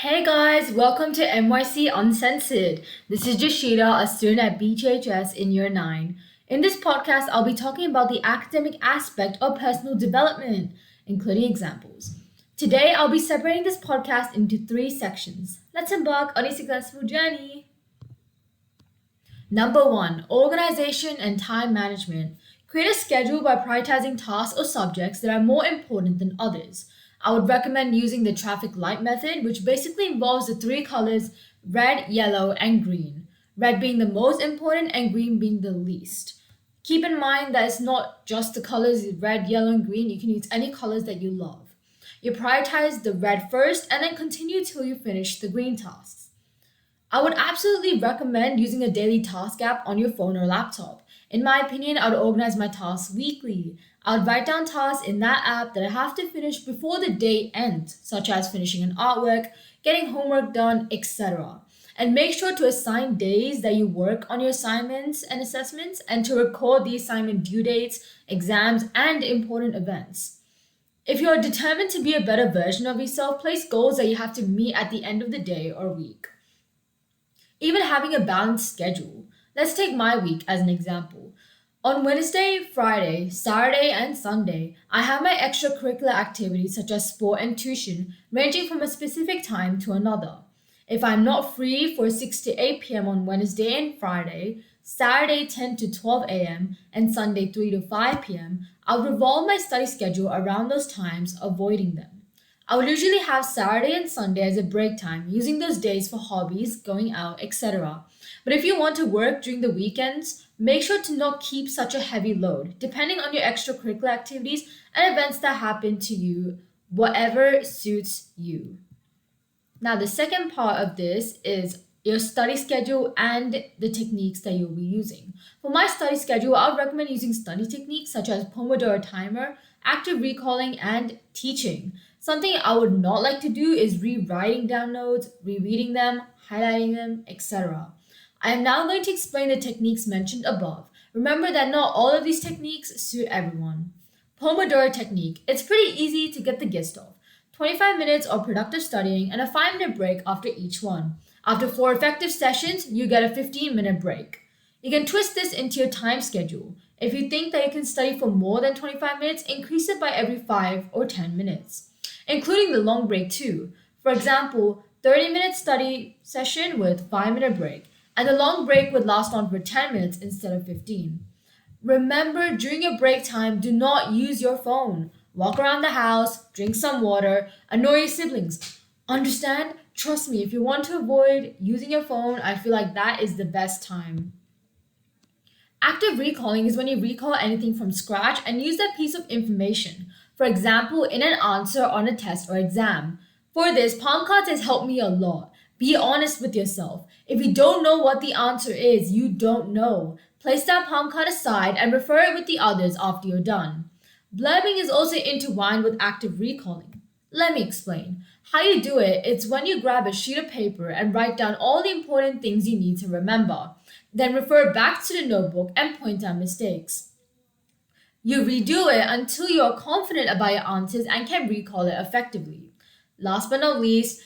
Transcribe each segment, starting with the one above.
Hey guys, welcome to MYC Uncensored. This is Joshita, a student at BHS in Year 9. In this podcast, I'll be talking about the academic aspect of personal development, including examples. Today, I'll be separating this podcast into 3 sections. Let's embark on a successful journey. Number 1, organization and time management. Create a schedule by prioritizing tasks or subjects that are more important than others. I would recommend using the traffic light method, which basically involves the 3 colors red, yellow, and green. Red being the most important and green being the least. Keep in mind that it's not just the colors red, yellow, and green. You can use any colors that you love. You prioritize the red first and then continue till you finish the green tasks. I would absolutely recommend using a daily task app on your phone or laptop. In my opinion, I would organize my tasks weekly. I would write down tasks in that app that I have to finish before the day ends, such as finishing an artwork, getting homework done, etc. And make sure to assign days that you work on your assignments and assessments and to record the assignment due dates, exams, and important events. If you are determined to be a better version of yourself, place goals that you have to meet at the end of the day or week. Even having a balanced schedule. Let's take my week as an example. On Wednesday, Friday, Saturday, and Sunday, I have my extracurricular activities such as sport and tuition, ranging from a specific time to another. If I'm not free for 6 to 8 p.m. on Wednesday and Friday, Saturday 10 to 12 a.m., and Sunday 3 to 5 p.m., I'll revolve my study schedule around those times, avoiding them. I would usually have Saturday and Sunday as a break time, using those days for hobbies, going out, etc. But if you want to work during the weekends, make sure to not keep such a heavy load, depending on your extracurricular activities and events that happen to you, whatever suits you. Now, the second part of this is your study schedule and the techniques that you'll be using. For my study schedule, I would recommend using study techniques such as Pomodoro timer, active recalling, and teaching. Something I would not like to do is rewriting down notes, rereading them, highlighting them, etc. I am now going to explain the techniques mentioned above. Remember that not all of these techniques suit everyone. Pomodoro technique. It's pretty easy to get the gist of. 25 minutes of productive studying and a 5-minute break after each one. After 4 effective sessions, you get a 15-minute break. You can twist this into your time schedule. If you think that you can study for more than 25 minutes, increase it by every 5 or 10 minutes, including the long break too. For example, 30-minute study session with 5-minute break, and the long break would last on for 10 minutes instead of 15. Remember, during your break time, do not use your phone. Walk around the house, drink some water, annoy your siblings. Understand? Trust me, if you want to avoid using your phone, I feel like that is the best time. Active recalling is when you recall anything from scratch and use that piece of information. For example, in an answer on a test or exam. For this, palm cards has helped me a lot. Be honest with yourself. If you don't know what the answer is, you don't know. Place that palm card aside and refer it with the others after you're done. Blurbing is also intertwined with active recalling. Let me explain. How you do it, it's when you grab a sheet of paper and write down all the important things you need to remember. Then refer back to the notebook and point out mistakes. You redo it until you are confident about your answers and can recall it effectively. Last but not least,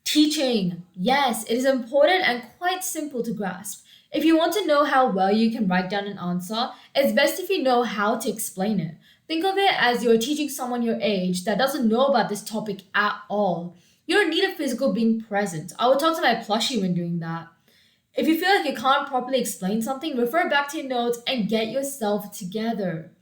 teaching. Yes, it is important and quite simple to grasp. If you want to know how well you can write down an answer, it's best if you know how to explain it. Think of it as you're teaching someone your age that doesn't know about this topic at all. You don't need a physical being present. I would talk to my plushie when doing that. If you feel like you can't properly explain something, refer back to your notes and get yourself together.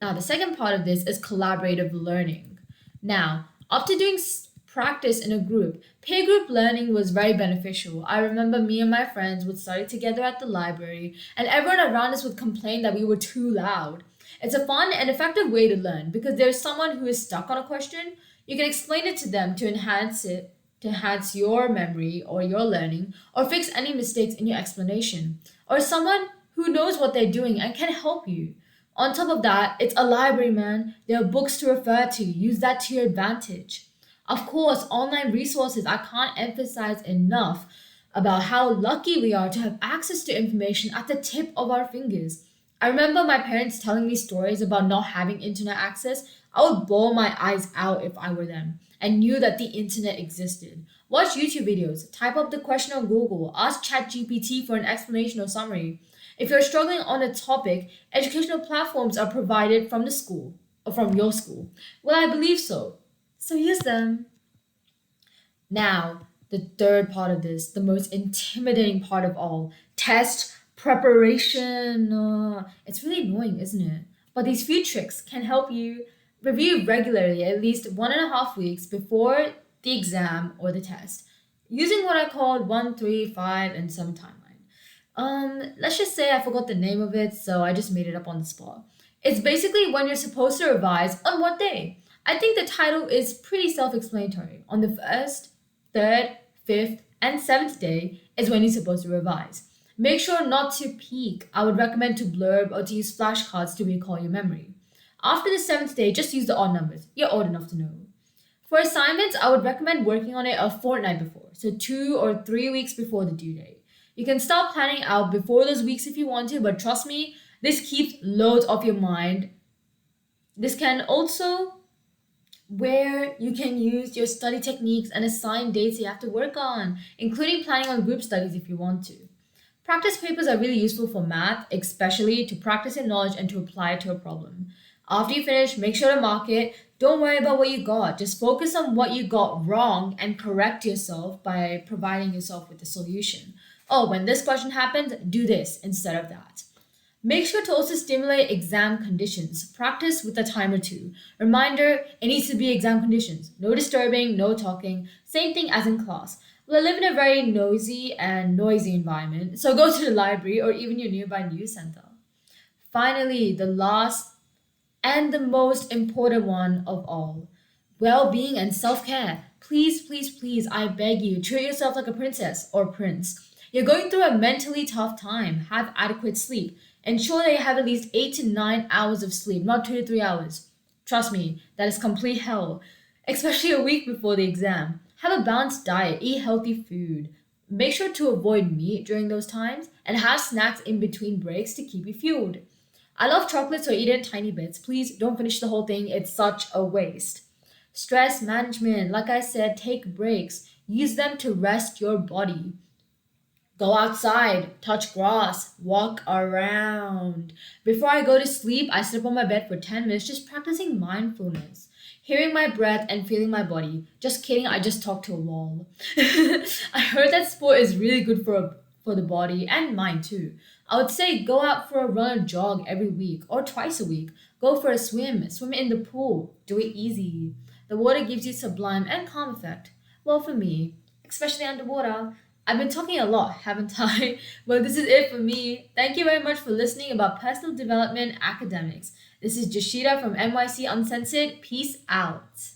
Now, the second part of this is collaborative learning. Now, after doing practice in a group, peer group learning was very beneficial. I remember me and my friends would study together at the library, and everyone around us would complain that we were too loud. It's a fun and effective way to learn because there's someone who is stuck on a question. You can explain it to them to enhance your memory or your learning, or fix any mistakes in your explanation, or someone who knows what they're doing and can help you. On top of that, it's a library, man. There are books to refer to. Use that to your advantage. Of course, online resources. I can't emphasize enough about how lucky we are to have access to information at the tip of our fingers. I remember my parents telling me stories about not having internet access. I would bawl my eyes out if I were them and knew that the internet existed. Watch YouTube videos, type up the question on Google, ask ChatGPT for an explanation or summary. If you're struggling on a topic, educational platforms are provided from the school or from your school. Well, I believe so. So use them. Now, the third part of this, the most intimidating part of all, test preparation. It's really annoying, isn't it? But these few tricks can help you review regularly at least 1.5 weeks before the exam or the test, using what I call 1, 3, 5, and some timeline. Let's just say I forgot the name of it, so I just made it up on the spot. It's basically when you're supposed to revise on what day. I think the title is pretty self explanatory. On the first, third, fifth, and seventh day is when you're supposed to revise. Make sure not to peek. I would recommend to blurb or to use flashcards to recall your memory. After the seventh day, just use the odd numbers. You're old enough to know. For assignments, I would recommend working on it a fortnight before, so 2 or 3 weeks before the due date. You can start planning out before those weeks if you want to, but trust me, this keeps loads off your mind. This can also where you can use your study techniques and assign dates you have to work on, including planning on group studies if you want to. Practice papers are really useful for math, especially to practice your knowledge and to apply it to a problem. After you finish, make sure to mark it. Don't worry about what you got. Just focus on what you got wrong and correct yourself by providing yourself with the solution. Oh, when this question happens, do this instead of that. Make sure to also stimulate exam conditions. Practice with a time or two. Reminder, it needs to be exam conditions. No disturbing, no talking. Same thing as in class. Well, I live in a very noisy and noisy environment, so go to the library or even your nearby news center. Finally, the last and the most important one of all, well being and self care. Please, please, please, I beg you, treat yourself like a princess or prince. You're going through a mentally tough time. Have adequate sleep. Ensure that you have at least 8 to 9 hours of sleep, not 2 to 3 hours. Trust me, that is complete hell, especially a week before the exam. Have a balanced diet, eat healthy food. Make sure to avoid meat during those times and have snacks in between breaks to keep you fueled. I love chocolate, so eat it in tiny bits. Please don't finish the whole thing, it's such a waste. Stress management, like I said, take breaks. Use them to rest your body. Go outside, touch grass, walk around. Before I go to sleep, I sit up on my bed for 10 minutes just practicing mindfulness. Hearing my breath and feeling my body. Just kidding, I just talked to a wall. I heard that sport is really good for the body and mind too. I would say go out for a run or jog every week or twice a week. Go for a swim in the pool. Do it easy. The water gives you sublime and calm effect. Well, for me, especially underwater. I've been talking a lot, haven't I? Well, this is it for me. Thank you very much for listening about personal development academics. This is Joshita from MYC Uncensored. Peace out.